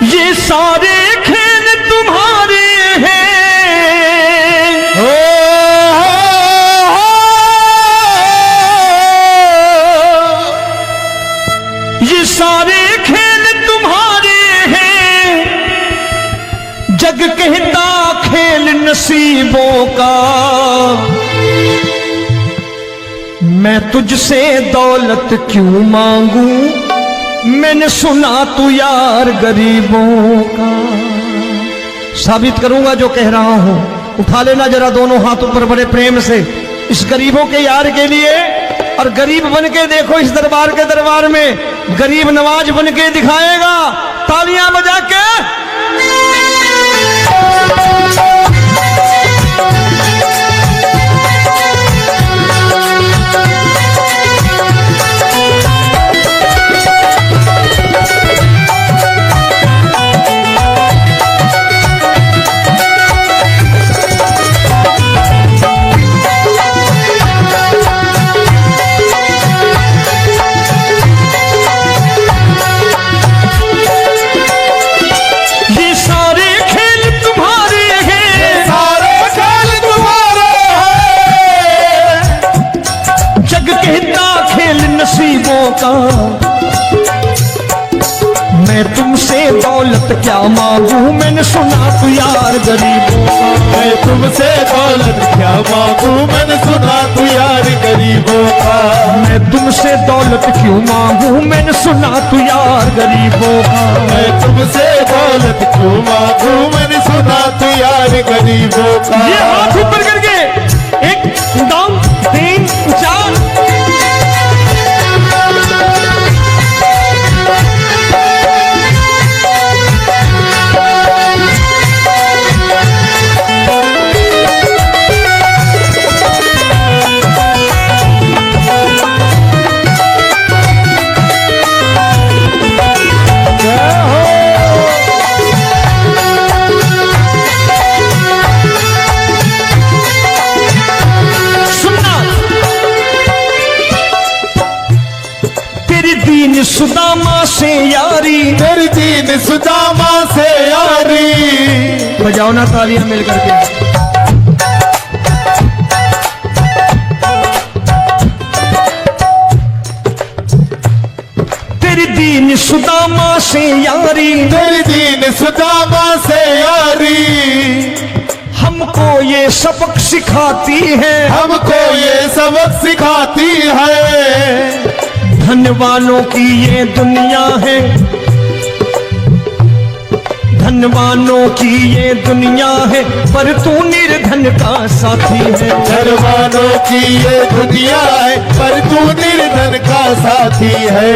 ये सारे खेल तुम्हारे हैं, ये सारे खेल तुम्हारे हैं, जग कहता खेल नसीबों का। मैं तुझसे दौलत क्यों मांगू, मैंने सुना तू यार गरीबों का। साबित करूंगा जो कह रहा हूं। उठा लेना जरा दोनों हाथ ऊपर बड़े प्रेम से इस गरीबों के यार के लिए। और गरीब बन के देखो इस दरबार के दरबार में गरीब नवाज बन के दिखाएगा, तालियां बजा के। का मैं तुमसे दौलत क्या मांगू, मैंने सुना तू यार गरीबों का। मैं तुमसे दौलत क्या मांगू, मैंने सुना तू यार गरीबों का। मैं तुमसे दौलत क्यों मांगू, मैंने सुना तू यार गरीबों का। मैं तुमसे दौलत क्यों मांगू, मैंने सुना तू यार गरीबों का। ये हाथ ऊपर करके 1 2 3 4 सुदामा से यारी, तेरी दीन सुदामा से यारी। बजाओ ना तालियां मिल करके। तेरी दीन सुदामा से यारी, तेरी दीन सुदामा से यारी। हमको ये सबक सिखाती है, हमको ये सबक सिखाती है। धनवानों की ये दुनिया है, धनवानों की ये दुनिया है, पर तू निर्धन का साथी है। धनवानों की ये दुनिया है, पर तू निर्धन का साथी है।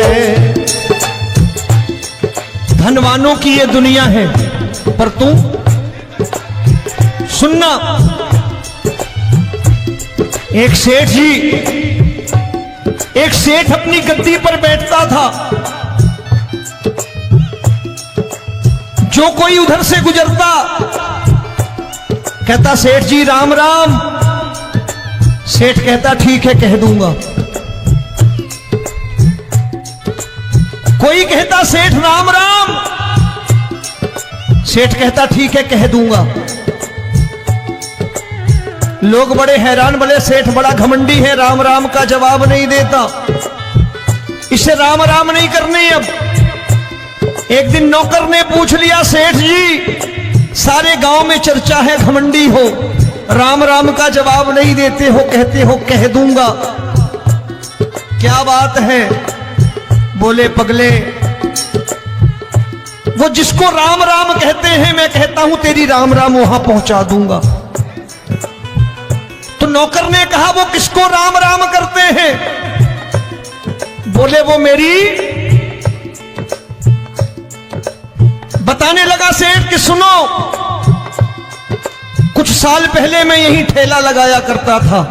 धनवानों की ये दुनिया है, पर तू सुनना। एक सेठ अपनी गद्दी पर बैठता था। जो कोई उधर से गुजरता कहता सेठ जी राम राम। सेठ कहता ठीक है कह दूंगा। कोई कहता सेठ राम राम। सेठ कहता ठीक है कह दूंगा। लोग बड़े हैरान, बोले सेठ बड़ा घमंडी है, राम राम का जवाब नहीं देता, इसे राम राम नहीं करने। अब एक दिन नौकर ने पूछ लिया, सेठ जी सारे गांव में चर्चा है घमंडी हो, राम राम का जवाब नहीं देते हो, कहते हो कह दूंगा, क्या बात है? बोले पगले, वो जिसको राम राम कहते हैं मैं कहता हूं तेरी राम राम वहां पहुंचा दूंगा। तो नौकर ने कहा वो किसको राम राम करते हैं? बोले वो मेरी। बताने लगा सेठ कि सुनो, कुछ साल पहले मैं यहीं ठेला लगाया करता था,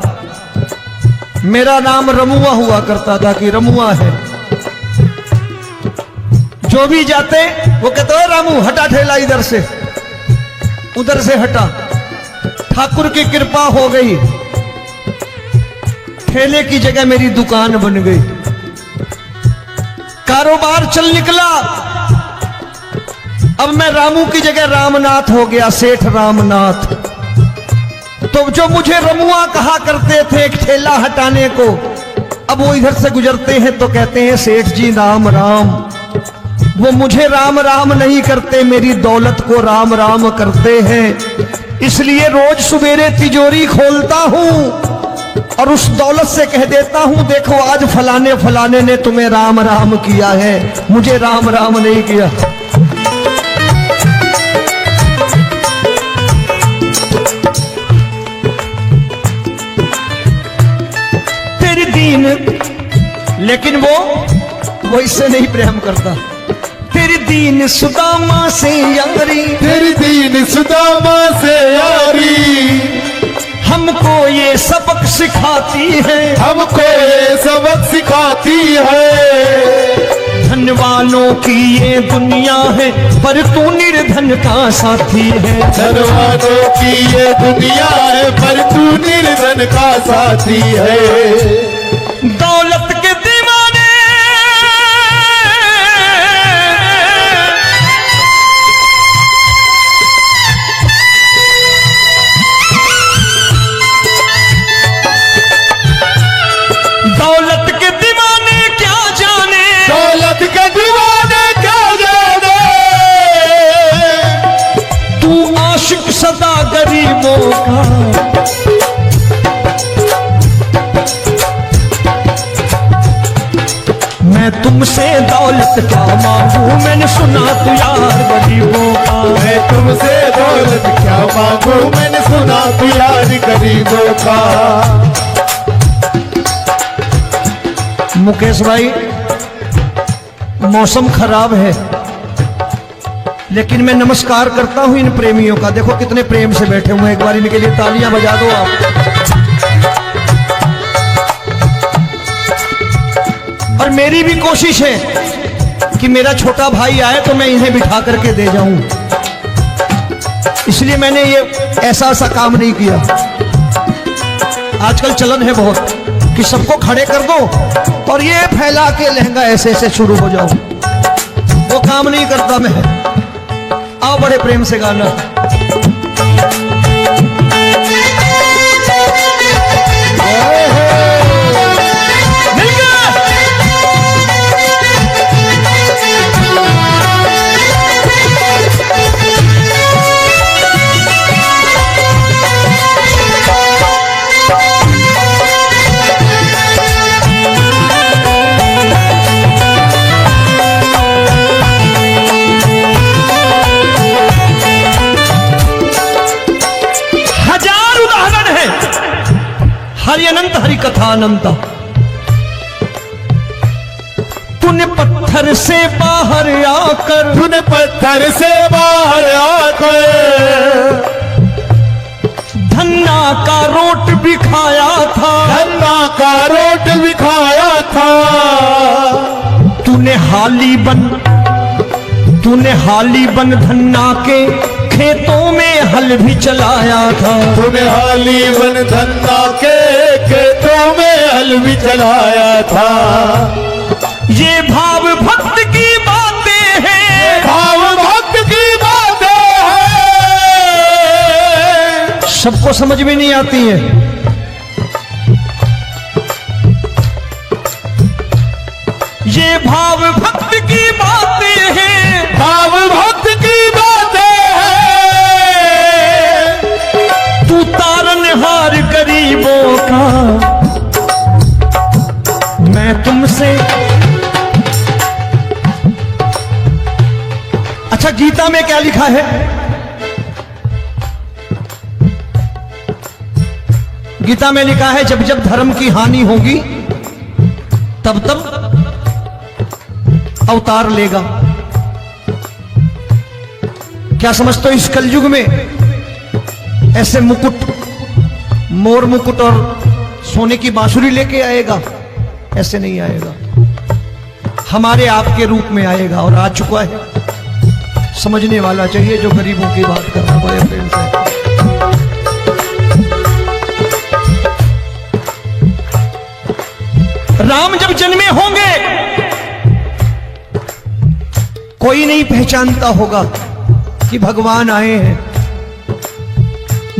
मेरा नाम रमुआ हुआ करता था कि रमुआ है। जो भी जाते वो कहते हो रामू हटा ठेला इधर से, उधर से हटा। ठाकुर की कृपा हो गई, ठेले की जगह मेरी दुकान बन गई, कारोबार चल निकला। अब मैं रामू की जगह रामनाथ हो गया, सेठ रामनाथ। तो जो मुझे रमुआ कहा करते थे एक ठेला हटाने को, अब वो इधर से गुजरते हैं तो कहते हैं सेठ जी राम राम। वो मुझे राम राम नहीं करते, मेरी दौलत को राम राम करते हैं। इसलिए रोज सवेरे तिजोरी खोलता हूं और उस दौलत से कह देता हूं देखो आज फलाने फलाने ने तुम्हें राम राम किया है, मुझे राम राम नहीं किया। तेरी दीन, लेकिन वो इससे नहीं प्रेम करता। तेरी दीन सुदामा से यारी, तेरी दीन सुदामा से यारी, हमको ये सबक सिखाती है, हमको ये सबक सिखाती है। धन वालों की ये दुनिया है पर तू निर्धन का साथी है। धन वालों की ये दुनिया है पर तू निर्धन का साथी है। दौलत के दीवाने दौलत के दीवाने क्या जाने, दौलत के दीवाने क्या जाने, तू आशिक सदा गरीबों का। मैं तुमसे दौलत क्या मांगू, मैंने सुना तू यार गरीबों का। मैं तुमसे दौलत क्या मांगू, मैंने सुना तू यार गरीबों का। मुकेश भाई मौसम खराब है, लेकिन मैं नमस्कार करता हूं इन प्रेमियों का। देखो कितने प्रेम से बैठे हुए हैं, एक बार इनके लिए तालियां बजा दो आप। और मेरी भी कोशिश है कि मेरा छोटा भाई आए तो मैं इन्हें बिठा करके दे जाऊं, इसलिए मैंने ये ऐसा काम नहीं किया। आजकल चलन है बहुत कि सबको खड़े कर दो और ये फैला के लहंगा ऐसे ऐसे शुरू हो जाओ, वो काम नहीं करता मैं। आओ बड़े प्रेम से गाना। हरि अनंत हरि कथा अनंत। तूने पत्थर से बाहर आकर, तूने पत्थर से बाहर आकर धन्ना का रोट भी खाया था, धन्ना का रोट भी खाया था। तूने हाली बन धन्ना के खेतों में हल भी चलाया था। तूने हाली बन धन्ना के खेतों में हल भी चलाया था। ये भाव भक्त की बातें हैं, भाव भक्त की बातें हैं, सबको समझ में नहीं आती है। ये भाव भक्त की बातें हैं, भाव भक्त की बातें हैं। तू तारनहार गरीबों का, मैं तुमसे। अच्छा गीता में क्या लिखा है? गीता में लिखा है जब जब धर्म की हानि होगी तब तब अवतार लेगा। क्या समझते हो इस कलयुग में ऐसे मुकुट, मोर मुकुट और सोने की बांसुरी लेके आएगा? ऐसे नहीं आएगा, हमारे आपके रूप में आएगा और आ चुका है। समझने वाला चाहिए जो गरीबों की बात कर रहा है बड़े प्रेम से। राम जब जन्मे होंगे कोई नहीं पहचानता होगा, कि भगवान आए हैं।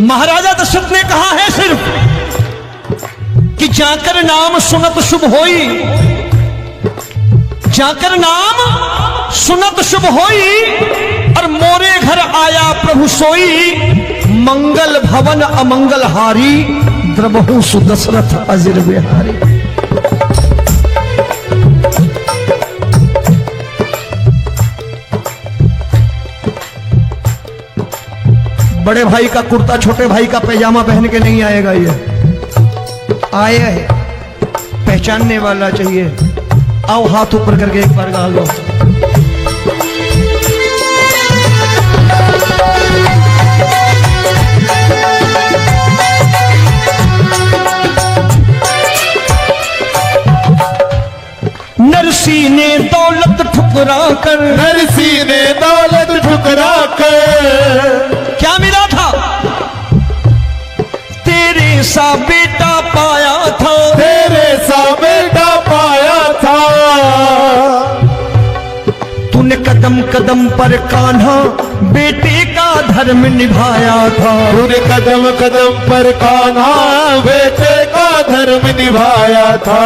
महाराजा दशरथ ने कहा है सिर्फ कि जाकर नाम सुनत शुभ होई, जाकर नाम सुनत शुभ होई, और मोरे घर आया प्रभु सोई, मंगल भवन अमंगल हारी, द्रबहु सुदशरथ अजिर बिहारी। बड़े भाई का कुर्ता छोटे भाई का पैजामा पहन के नहीं आएगा, ये आया है पहचानने वाला चाहिए। आओ हाथ ऊपर करके एक बार गा लो। नरसी ने दौलत ठुकरा कर, नरसी ने दौलत ठुकरा कर, क्या मिला था? तेरे सा बेटा पाया था, तेरे सा बेटा पाया था। तूने कदम कदम पर कान्हा बेटे का धर्म निभाया था, तूने कदम कदम पर कान्हा बेटे का धर्म निभाया था।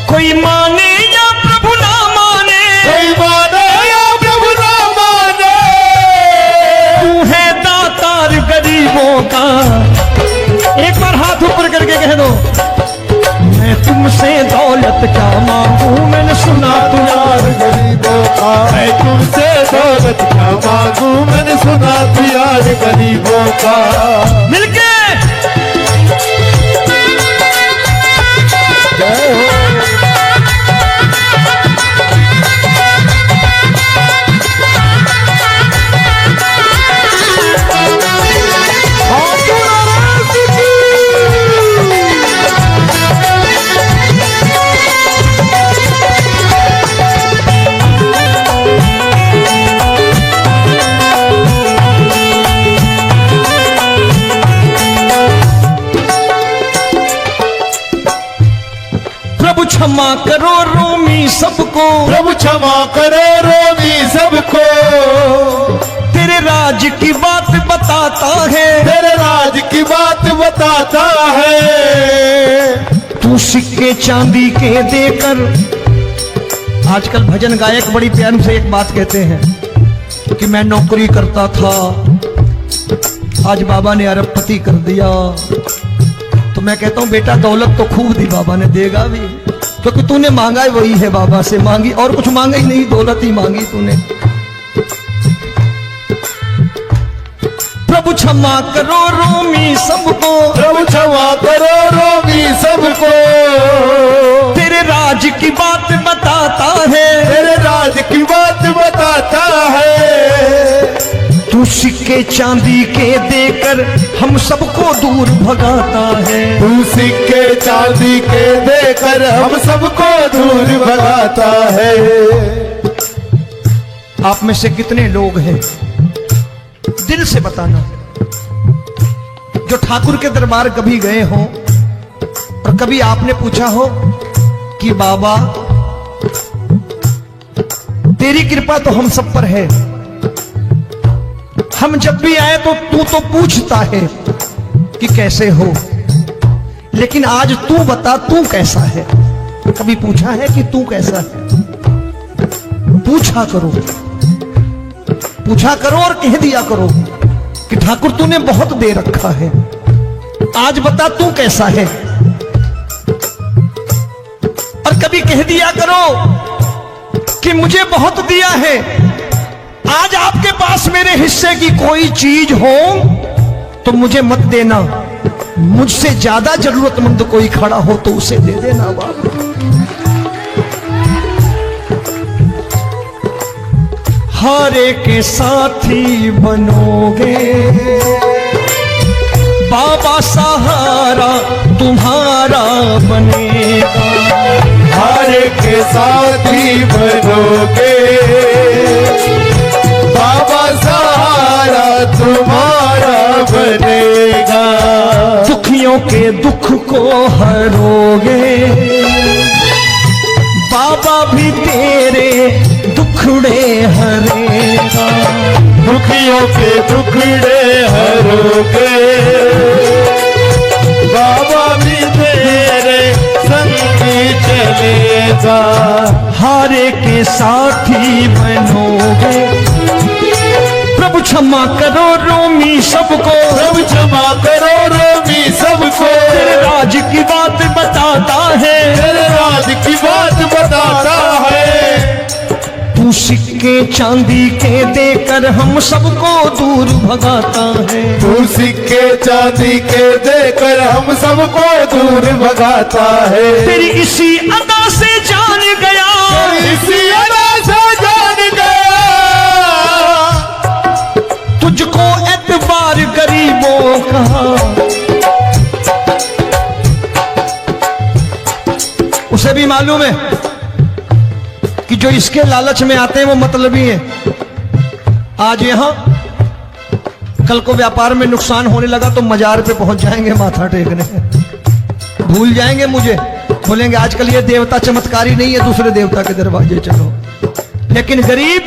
कोई माने या प्रभु ना माने, कोई माने या प्रभु ना माने, तू है दातार गरीबों का। एक बार हाथ ऊपर करके कह दो, मैं तुमसे दौलत क्या मांगू, मैंने सुना तू यार गरीबों का। मैं तुमसे दौलत क्या मांगू, मैंने सुना तू यार गरीबों का। मिलके जय हो। क्षमा करो रोमी सबको, प्रभु क्षमा करो रोमी सबको। तेरे राज की बात बताता है, तेरे राज की बात बताता है। तू सिक्के चांदी के देकर, आजकल भजन गायक बड़ी प्यार से एक बात कहते हैं कि मैं नौकरी करता था, आज बाबा ने अरबपति कर दिया। तो मैं कहता हूं बेटा दौलत तो खूब दी बाबा ने, देगा भी, क्योंकि तूने मांगा ही वही है बाबा से, मांगी और कुछ मांगा ही नहीं, दौलत ही मांगी तूने। प्रभु क्षमा करो रोमी सबको, प्रभु क्षमा करो रोमी सबको। तेरे राज की बात बताता है, तेरे राज की बात बताता है। तू सिक्के चांदी के देकर हम सबको दूर भगाता है। तू सिक्के चांदी के देकर हम सबको दूर भगाता है। आप में से कितने लोग हैं, दिल से बताना, जो ठाकुर के दरबार कभी गए हो और कभी आपने पूछा हो कि बाबा तेरी कृपा तो हम सब पर है, हम जब भी आए तो तू तो पूछता है कि कैसे हो, लेकिन आज तू बता तू कैसा है। कभी पूछा है कि तू कैसा है? पूछा करो, पूछा करो और कह दिया करो कि ठाकुर तूने बहुत दे रखा है, आज बता तू कैसा है। और कभी कह दिया करो कि मुझे बहुत दिया है, आज आपके पास मेरे हिस्से की कोई चीज हो तो मुझे मत देना, मुझसे ज्यादा जरूरतमंद कोई खड़ा हो तो उसे दे देना बाबा। हारे के साथी बनोगे बाबा, सहारा तुम्हारा बनेगा। हारे के साथी बनोगे बाबा, सहारा तुम्हारा बनेगा। दुखियों के दुख को हरोगे बाबा, भी तेरे दुखड़े हरेगा। के दुखड़े हरोगे, बाबा भी तेरे संगी चलेगा। हारे के साथी बनोगे, प्रभु क्षमा करो रोमी सबको, प्रभु क्षमा करो रोमी सबको। तेरे राज की बात बताता है, तेरे राज की बात बताता है। तू सिक्के चांदी के देकर हम सबको दूर भगाता है। तू सिक्के चांदी के देकर हम सबको दूर भगाता है। तेरी इसी अदा से जान गया, इसी अदा से जान गया, तुझको एतबार गरीबों का। उसे भी मालूम है कि जो इसके लालच में आते हैं वो मतलबी हैं। आज यहां कल को व्यापार में नुकसान होने लगा तो मजार पे पहुंच जाएंगे माथा टेकने, भूल जाएंगे मुझे, बोलेंगे आजकल ये देवता चमत्कारी नहीं है, दूसरे देवता के दरवाजे चलो। लेकिन गरीब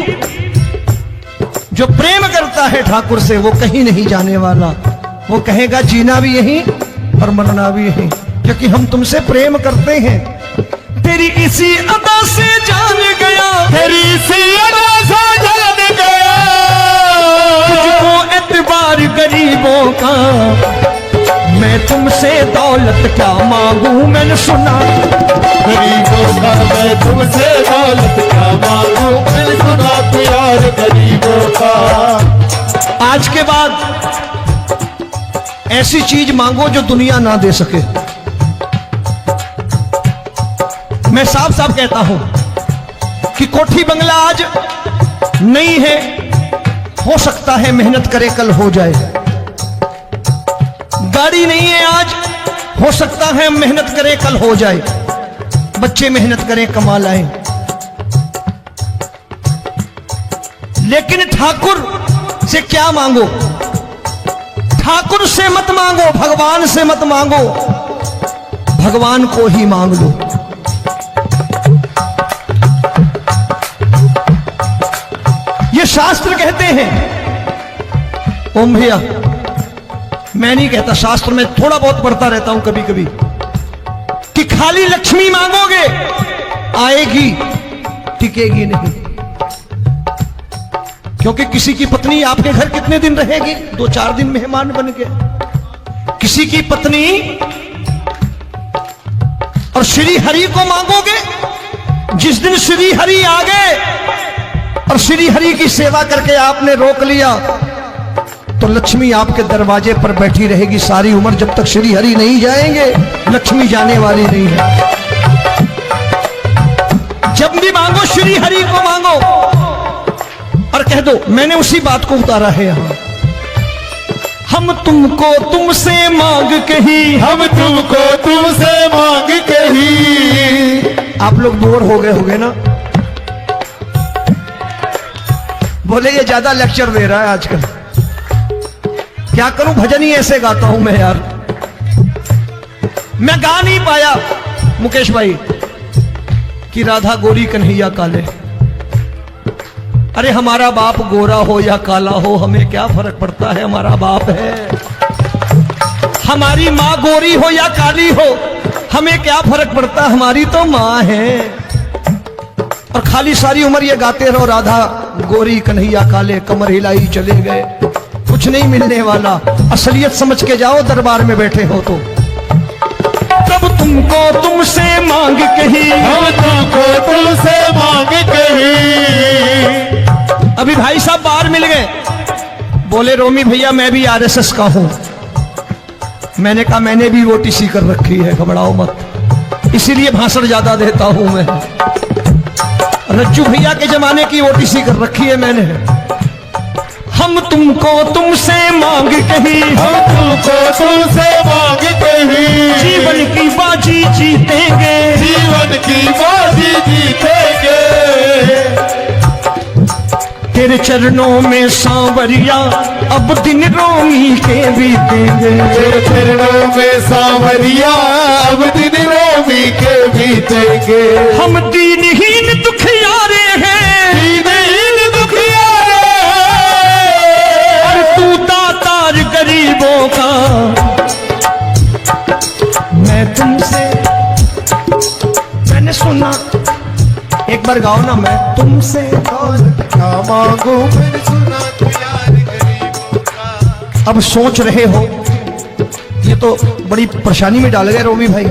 जो प्रेम करता है ठाकुर से वो कहीं नहीं जाने वाला, वो कहेगा जीना भी यहीं और मरना भी यहीं, क्योंकि हम तुमसे प्रेम करते हैं। तेरी इसी अदा से जान गया, तेरी इसी अदा से जान गया, तुझको एतबार गरीबों का। मैं तुमसे दौलत क्या मांगू, मैंने सुना गरीबों का मैं तुमसे दौलत क्या मांगू, मैंने सुना प्यार गरीबों का। आज के बाद ऐसी चीज मांगो जो दुनिया ना दे सके। मैं साफ साफ कहता हूं कि कोठी बंगला आज नहीं है, हो सकता है मेहनत करे कल हो जाए। गाड़ी नहीं है आज, हो सकता है मेहनत करें कल हो जाए। बच्चे मेहनत करें कमा लाएं, लेकिन ठाकुर से क्या मांगो? ठाकुर से मत मांगो, भगवान से मत मांगो, भगवान को ही मांग लो। ये शास्त्र कहते हैं, ओम भैया मैं नहीं कहता, शास्त्र में थोड़ा बहुत पढ़ता रहता हूं कभी कभी, कि खाली लक्ष्मी मांगोगे आएगी, टिकेगी नहीं। क्योंकि किसी की पत्नी आपके घर कितने दिन रहेगी? 2-4 दिन मेहमान बन के। किसी की पत्नी और श्री हरि को मांगोगे, जिस दिन श्री हरि आ गए और श्री हरि की सेवा करके आपने रोक लिया तो लक्ष्मी आपके दरवाजे पर बैठी रहेगी सारी उम्र। जब तक श्री हरि नहीं जाएंगे लक्ष्मी जाने वाली नहीं है। जब भी मांगो श्री हरि को मांगो और कह दो मैंने उसी बात को उतारा है यहां। हम तुमको तुमसे मांग कही, हम तुमको तुमसे मांग कही। आप लोग बोर हो गए होंगे ना, बोले ये ज्यादा लेक्चर दे रहा है आजकल। क्या करूं, भजन ही ऐसे गाता हूं मैं यार। मैं गा नहीं पाया मुकेश भाई कि राधा गोरी कन्हैया काले। अरे हमारा बाप गोरा हो या काला हो हमें क्या फर्क पड़ता है, हमारा बाप है। हमारी माँ गोरी हो या काली हो हमें क्या फर्क पड़ता, हमारी तो माँ है। और खाली सारी उम्र ये गाते रहो राधा गोरी कन्हैया काले, कमर हिलाई चले गए, कुछ नहीं मिलने वाला। असलियत समझ के जाओ दरबार में बैठे हो तो। तब तुमको तुमसे मांग कही, हम तुमको तुमसे मांग कही। अभी भाई साहब बाहर मिल गए, बोले रोमी भैया मैं भी आरएसएस का हूं। मैंने कहा मैंने भी ओटीसी कर रखी है, घबराओ मत, इसीलिए भाषण ज्यादा देता हूं मैं। रज्जू भैया के जमाने की ओटीसी कर रखी है मैंने। हम तुमको तुमसे मांग कही, हम तुमको तुमसे मांग कही। जीवन की बाजी जीतेंगे, जीवन की बाजी जीतेंगे। तेरे चरणों में सांवरिया अब दिन रोमी के बीतेंगे। तेरे चरणों में सांवरिया अब दिन रोमी के बीतेंगे। हम दीनहीन दुखियारे हैं, दीनहीन दुखियारे हैं। एक बार गाओ ना, मैं तुमसे दौलत क्या मांगू मैंने सुना तू यार गरीबों का। अब सोच रहे हो ये तो बड़ी परेशानी में डाल गए रोमी भाई,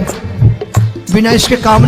बिना इसके काम